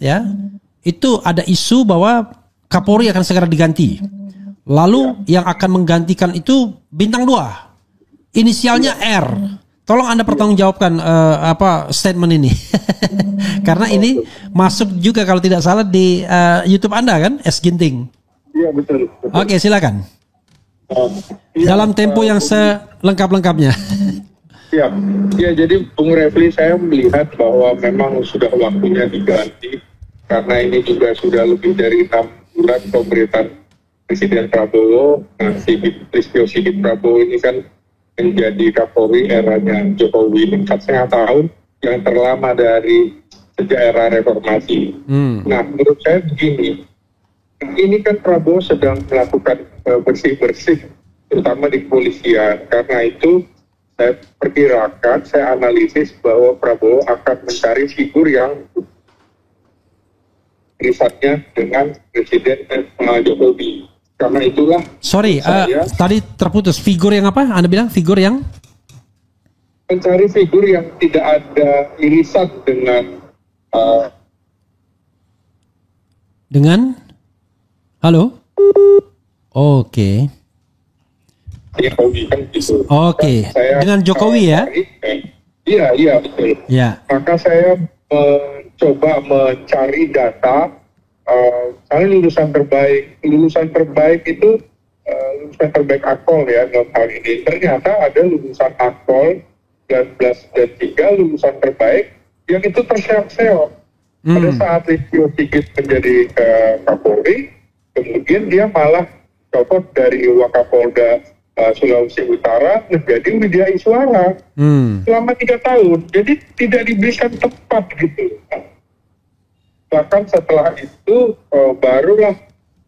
ya, itu ada isu bahwa Kapolri akan segera diganti. Lalu yang akan menggantikan itu bintang 2, inisialnya R. Tolong Anda pertanggungjawabkan statement ini, karena ini masuk juga kalau tidak salah di YouTube Anda kan, S Ginting. Iya betul. Oke, silakan. Dalam tempo yang selengkap-lengkapnya. Ya, jadi Bung Refli, saya melihat bahwa memang sudah waktunya diganti karena ini juga sudah lebih dari 6 bulan pemerintahan Presiden Prabowo. Nah, Listio Sigit Prabowo ini kan menjadi Kapolri eranya Jokowi 4,5 tahun, yang terlama dari sejak era reformasi. Nah, menurut saya begini, ini kan Prabowo sedang melakukan bersih-bersih, terutama di kepolisian. Karena itu saya perkirakan, saya analisis bahwa Prabowo akan mencari figur yang risetnya dengan Presiden Jokowi. Karena itulah. Sorry, tadi terputus. Figur yang apa? Anda bilang figur yang? Mencari figur yang tidak ada irisan dengan. Halo? Oke. Jokowi kan gitu. Oke. Dengan Jokowi ya? Iya betul. Ya. Maka saya mencoba mencari data. Misalnya lulusan terbaik itu lulusan terbaik Akpol ya dalam hal ini. Ternyata ada lulusan Akpol 1993 lulusan terbaik yang itu terseok-seok. Pada saat Listio Sigit menjadi Kapolri, kemudian dia malah copot dari Wakapolda Sulawesi Utara menjadi Widya Iswara selama 3 tahun. Jadi tidak diberikan tempat gitu. Bahkan setelah itu barulah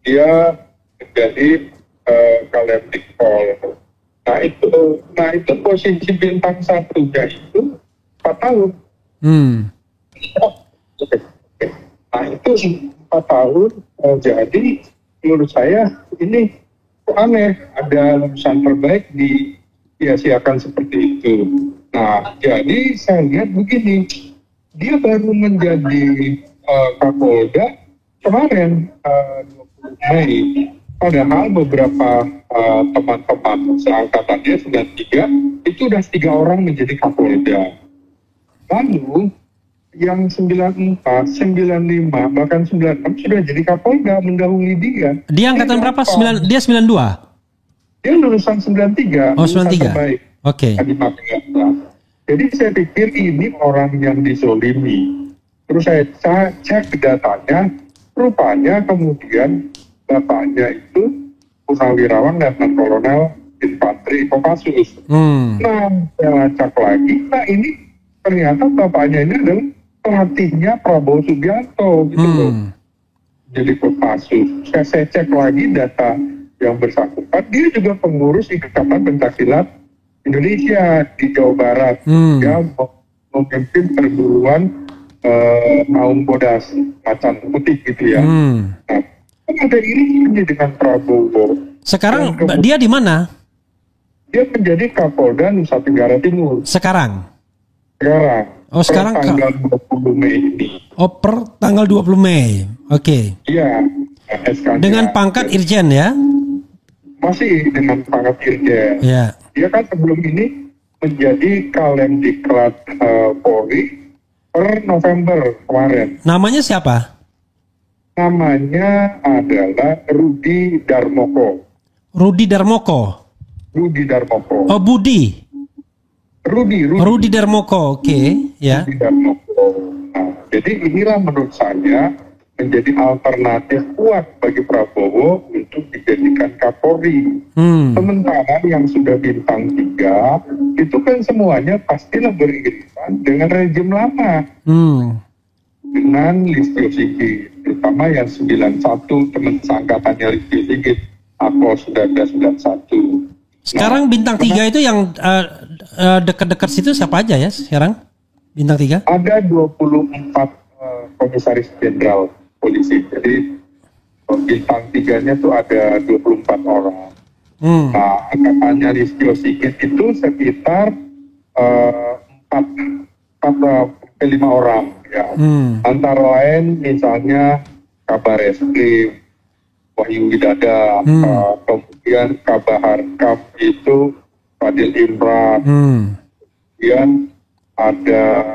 dia menjadi Kalemdikpol. Nah itu posisi bintang 1-nya itu 4 tahun. Nah itu 4 tahun. Jadi menurut saya ini aneh, ada lulusan terbaik disia-siakan seperti itu. Nah, jadi saya lihat begini, dia baru menjadi Kapolda kemarin 20 Mei. Padahal beberapa teman-teman seangkatannya 93 itu sudah 3 orang menjadi Kapolda. Lalu yang 94, 95, bahkan 96 sudah jadi Kapolda mendahului dia. Dia angkatan berapa? Dia 92? Dia lulusan 93. Oh, 93. Oke. Jadi saya pikir ini orang yang dizolimi. Terus saya cek datanya, rupanya kemudian bapaknya itu Purnawirawan Letnan Kolonel Infanteri Kopassus. Nah, saya cek lagi, nah ini ternyata bapaknya ini adalah pelatihnya Prabowo Subianto gitu loh. Jadi Kopassus. Saya cek lagi data yang bersangkutan, dia juga pengurus Ikatan Pencaksilat Indonesia di Jawa Barat. Dia memimpin perguruan kaum bodas macan putih gitu ya. Nah, kan ada irisannya dengan Prabowo. Sekarang dia di mana? Dia menjadi Kapolda Nusa Tenggara Timur. Sekarang. Oh, sekarang tanggal 20 Mei ini. Oh, per tanggal 20 Mei. Oke. Iya. Dengan pangkat Irjen ya? Masih dengan pangkat Irjen. Iya. Dia kan sebelum ini menjadi Kalemdiklat Polri per November kemarin. Namanya siapa? Namanya adalah Rudi Darmoko. Rudi Darmoko. Oh, Budi. Rudi Darmoko, oke. Ya. Rudi Darmoko. Nah, jadi inilah menurut saya menjadi alternatif kuat bagi Prabowo untuk dijadikan Kapolri. Sementara yang sudah bintang 3 itu kan semuanya pastilah beririsan dengan rejim lama. Dengan Listio Sigit, terutama yang 91 teman seangkatannya Listio Sigit, Akpol 1991. Sekarang bintang 3 itu yang dekat-dekat situ siapa aja ya sekarang? Bintang 3? Ada 24 komisaris jenderal polisi. Jadi bintang 3-nya tuh ada 24 orang. Nah, angkatannya Listio Sigit itu sekitar 4 ke 5 orang ya. Antara lain misalnya Kabar Eskrim Wahyu Widada, kemudian Kabahar Kap itu Fadil Imran, kemudian ada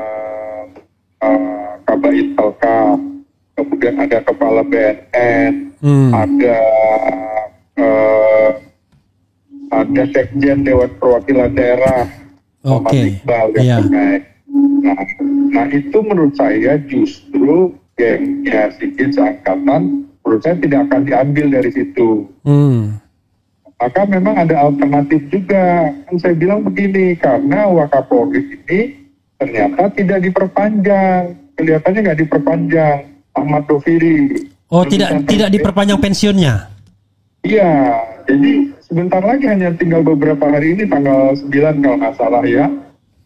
Kabait Telka, kemudian ada Kepala BNN, ada Sekjen Dewan Perwakilan Daerah, Muhammad Iqbal yang terkait. Nah itu menurut saya justru gengnya Sigit seangkatan, menurut saya tidak akan diambil dari situ. Maka memang ada alternatif juga. Kan saya bilang begini, karena Wakapolri ini ternyata tidak diperpanjang, kelihatannya nggak diperpanjang. Ahmad Doviri. Oh, tidak diperpanjang pensiunnya? Iya, jadi sebentar lagi, hanya tinggal beberapa hari ini, tanggal 9 kalau nggak salah ya,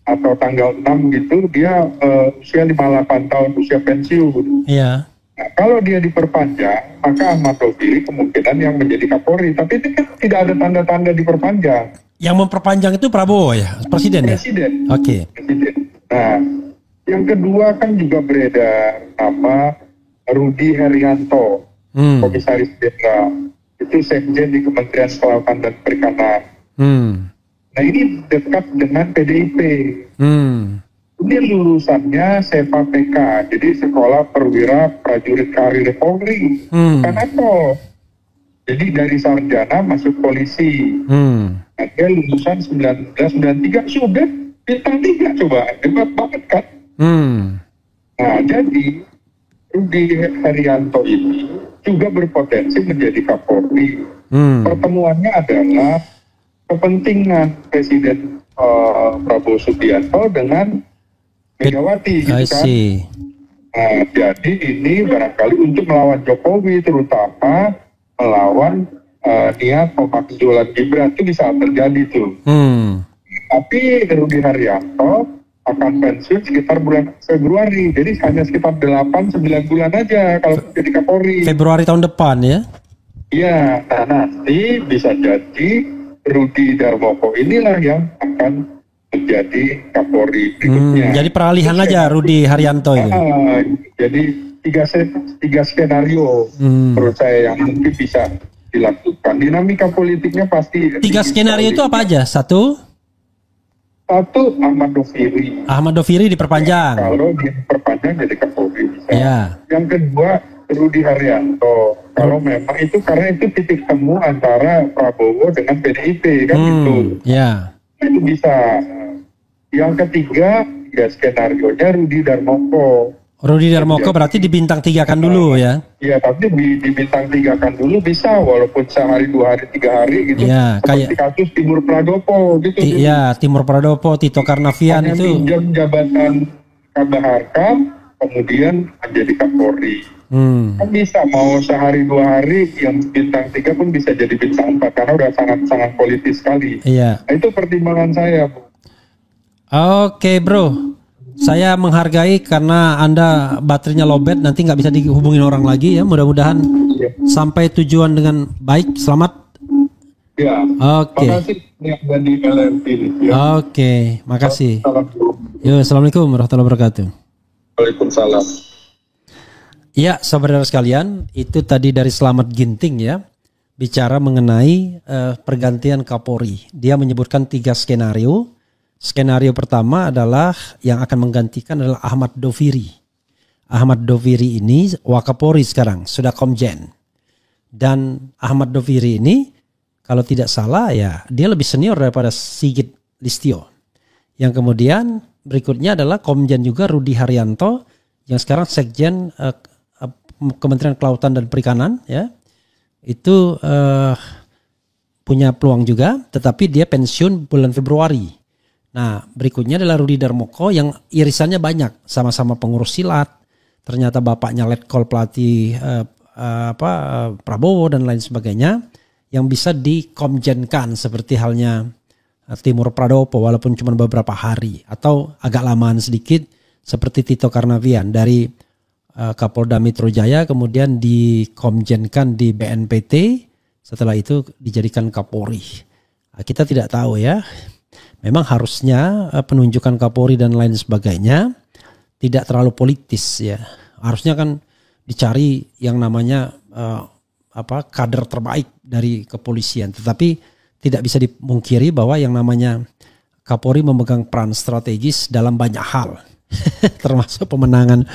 atau tanggal 6 gitu, dia usia 58 tahun, usia pensiun. Iya. Nah, kalau dia diperpanjang, maka Ahmad Doviri kemungkinan yang menjadi Kapolri. Tapi ini kan tidak ada tanda-tanda diperpanjang. Yang memperpanjang itu Prabowo ya? Presiden ya? Presiden. Oke. Presiden. Nah, yang kedua kan juga beredar nama Rudi Herianto, Komisaris Jenderal. Itu Sekjen di Kementerian Kelautan dan Perikanan. Nah ini dekat dengan PDIP. Ini lulusannya SEPA PK, jadi Sekolah Perwira Prajurit Karir Polri. Bukan apa. Jadi dari sarjana masuk polisi. Nah, dia lulusan 1993, sudah bintang 3 coba. Hebat banget kan? Nah jadi Rudi Herianto ini juga berpotensi menjadi Kapolri. Pertemuannya adalah kepentingan Presiden Prabowo Subianto dengan Megawati. Gitu kan? Nah, jadi ini barangkali untuk melawan Jokowi, terutama melawan niat pemakzulan Gibran, itu bisa terjadi tuh. Tapi Rudi Haryanto akan pensiun sekitar bulan Februari, jadi hanya sekitar 8-9 bulan aja kalau jadi Kapolri. Februari tahun depan ya? Iya, nah nanti bisa jadi Rudi Darmoko inilah yang akan menjadi Kapolri berikutnya. Jadi peralihan aja Rudi Haryanto itu. Jadi tiga skenario menurut saya yang mungkin bisa dilakukan. Dinamika politiknya pasti. 3 skenario itu apa aja? Satu, Ahmad Doviri. Ahmad Doviri diperpanjang. Kalau diperpanjang jadi Kapolri bisa. Ya. Yang kedua Rudi Haryanto. Kalau memang itu, karena itu titik temu antara Prabowo dengan PDIP kan gitu. Ya. Itu bisa. Yang ketiga ya skenario-nya Rudi Darmoko. Rudi Darmoko berarti di bintang 3 kan dulu ya? Iya, tapi di bintang 3 kan dulu bisa, walaupun sehari, 2 hari, 3 hari gitu. Ya, seperti kasus Timur Pradopo gitu. Iya, Timur Pradopo, Tito Karnavian hanya itu. minjem jabatan Kabahar Kap, kemudian menjadi Kapolri. Kan bisa, mau sehari 2 hari, yang bintang 3 pun bisa jadi bintang 4, karena udah sangat-sangat politis sekali. Iya. Nah, itu pertimbangan saya, Bu. Oke, bro. Saya menghargai karena Anda baterainya lowbat, nanti nggak bisa dihubungin orang lagi ya. Mudah-mudahan sampai tujuan dengan baik, selamat. Ya. Oke. Makasih yang ada di LMP. Ya. Oke, makasih. Yo, assalamualaikum warahmatullahi wabarakatuh. Waalaikumsalam. Ya, saudara sekalian, itu tadi dari Slamet Ginting ya, bicara mengenai pergantian Kapolri. Dia menyebutkan 3 skenario. Skenario pertama adalah yang akan menggantikan adalah Ahmad Doviri. Ahmad Doviri ini Wakapolri sekarang, sudah Komjen. Dan Ahmad Doviri ini kalau tidak salah ya dia lebih senior daripada Sigit Listio. Yang kemudian berikutnya adalah Komjen juga Rudi Haryanto yang sekarang Sekjen Kementerian Kelautan dan Perikanan ya. Itu punya peluang juga, tetapi dia pensiun bulan Februari. Nah, berikutnya adalah Rudi Darmoko yang irisannya banyak, sama-sama pengurus silat. Ternyata bapaknya letkol pelatih Prabowo dan lain sebagainya, yang bisa dikomjenkan seperti halnya Timur Pradopo walaupun cuma beberapa hari atau agak lamaan sedikit seperti Tito Karnavian dari Kapolda Metro Jaya kemudian dikomjenkan di BNPT, setelah itu dijadikan Kapolri. Nah, kita tidak tahu ya. Memang harusnya penunjukan Kapolri dan lain sebagainya tidak terlalu politis ya. Harusnya kan dicari yang namanya kader terbaik dari kepolisian. Tetapi tidak bisa dimungkiri bahwa yang namanya Kapolri memegang peran strategis dalam banyak hal. Termasuk pemenangan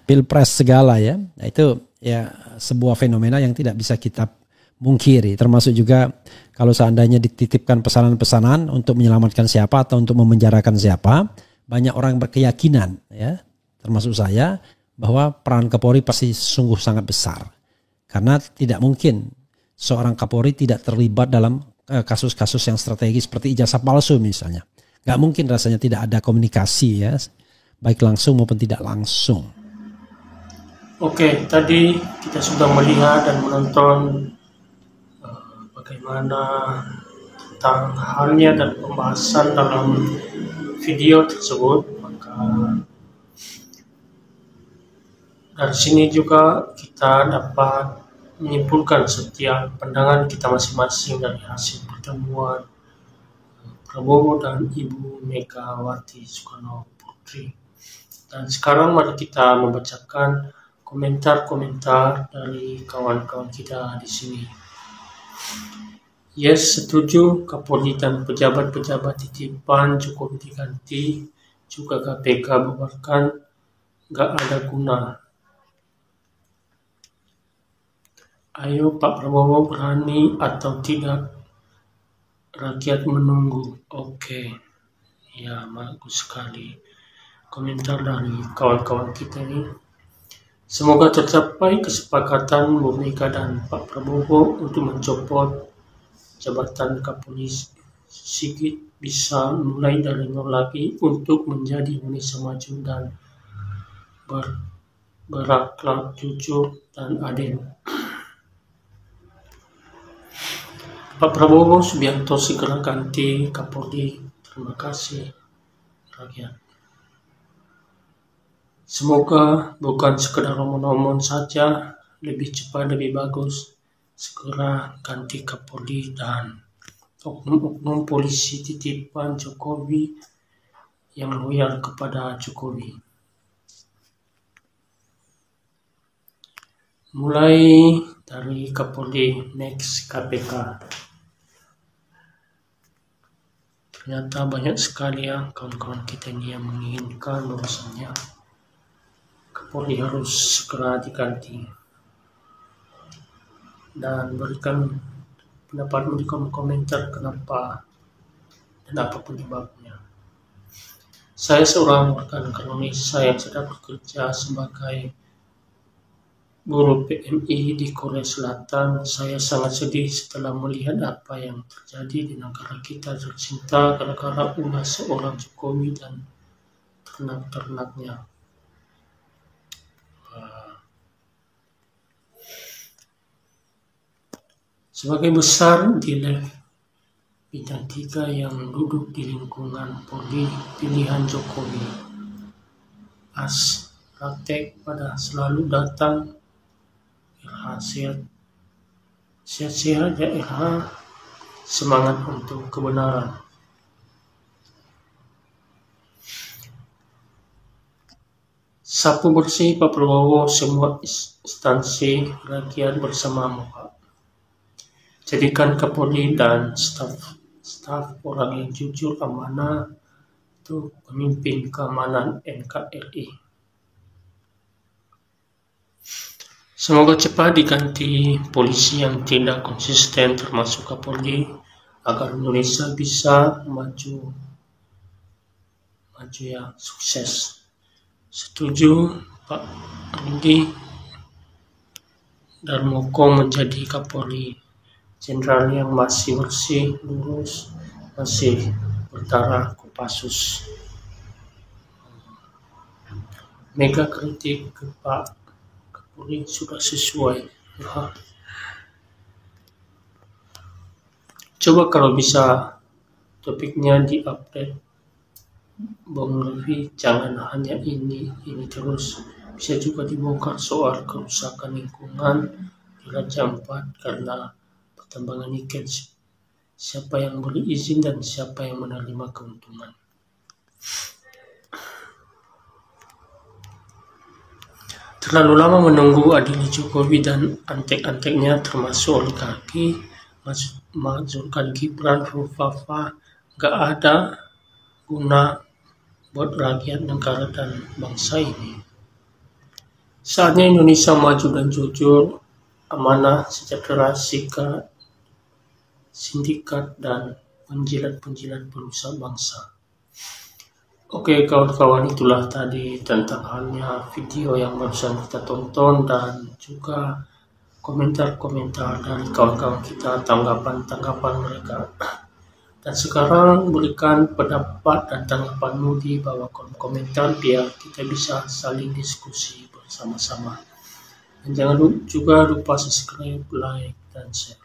Pilpres segala ya. Nah, itu ya sebuah fenomena yang tidak bisa kita mungkiri. Termasuk juga kalau seandainya dititipkan pesanan-pesanan untuk menyelamatkan siapa atau untuk memenjarakan siapa, banyak orang berkeyakinan ya, termasuk saya, bahwa peran Kapolri pasti sungguh sangat besar. Karena tidak mungkin seorang Kapolri tidak terlibat dalam kasus-kasus yang strategis seperti ijazah palsu misalnya. Gak mungkin rasanya tidak ada komunikasi ya, baik langsung maupun tidak langsung. Oke, tadi kita sudah melihat dan menonton bagaimana tentang halnya dan pembahasan dalam video tersebut. Maka dari sini juga kita dapat menyimpulkan setiap pandangan kita masing-masing dari hasil pertemuan Prabowo dan Ibu Megawati Soekarno Putri. Dan sekarang mari kita membacakan komentar-komentar dari kawan-kawan kita di sini. Yes, setuju Kapolri dan pejabat-pejabat titipan Jokowi diganti, juga KPK bubarkan, nggak ada guna. Ayo Pak Prabowo, berani atau tidak? Rakyat menunggu. Oke. Ya, bagus sekali komentar dari kawan-kawan kita ini. Semoga tercapai kesepakatan Bu Mega dan Pak Prabowo untuk mencopot jabatan Kapolri Sigit bisa mulai dari nol lagi untuk menjadi Indonesia maju dan berakhlak jujur dan adil. Pak Prabowo Subianto segera ganti Kapolri. Terima kasih rakyat. Semoga bukan sekedar omong-omong saja, lebih cepat lebih bagus. Segera ganti Kapolri dan oknum-oknum polisi titipan Jokowi yang loyal kepada Jokowi. Mulai dari Kapolri next KPK. Ternyata banyak sekali ya kawan-kawan kita ini yang menginginkan bahwasanya Kapolri harus segera diganti. Dan berikan pendapat, berikan komentar kenapa dan apa penyebabnya. Saya seorang warga negara Indonesia yang sedang bekerja sebagai buruh PMI di Korea Selatan. Saya sangat sedih setelah melihat apa yang terjadi di negara kita tercinta gara-gara ulah seorang Jokowi dan ternak-ternaknya. Sebagai besar di bintang 3 yang duduk di lingkungan Polri pilihan Jokowi, praktek pada selalu datang sehat-sehat ya Ilha, semangat untuk kebenaran. Sapu bersih Pak Prabowo, semua instansi rakyat bersamamu Pak. Jadikan Kapolri dan staf orang yang jujur, amanah untuk pemimpin keamanan NKRI. Semoga cepat diganti polisi yang tidak konsisten termasuk Kapolri agar Indonesia bisa maju ya, sukses. Setuju Pak Rudi Darmoko menjadi Kapolri Jenderal yang masih bersih, lurus, masih berdarah Kopassus. Mega kritik ke Pak Kapolri sudah sesuai. Ya. Coba kalau bisa topiknya di-update. Bang Levi, jangan hanya ini terus. Bisa juga dibongkar soal kerusakan lingkungan di Raja Ampat karena pertambangan nikel. Siapa yang beri izin dan siapa yang menerima keuntungan. Terlalu lama menunggu adili Jokowi dan antek-anteknya termasuk oligarki mengajukan Gibran Rufafa gak ada guna buat rakyat negara dan bangsa ini. Saatnya Indonesia maju dan jujur, amanah, sejahtera, sindikat dan penjilat-penjilat perusahaan bangsa. Oke kawan-kawan, itulah tadi tentang halnya video yang barusan kita tonton dan juga komentar-komentar dari kawan-kawan kita, tanggapan-tanggapan mereka. Dan sekarang berikan pendapat dan tanggapanmu di bawah kolom komentar biar kita bisa saling diskusi bersama-sama. Dan jangan juga lupa subscribe, like, dan share.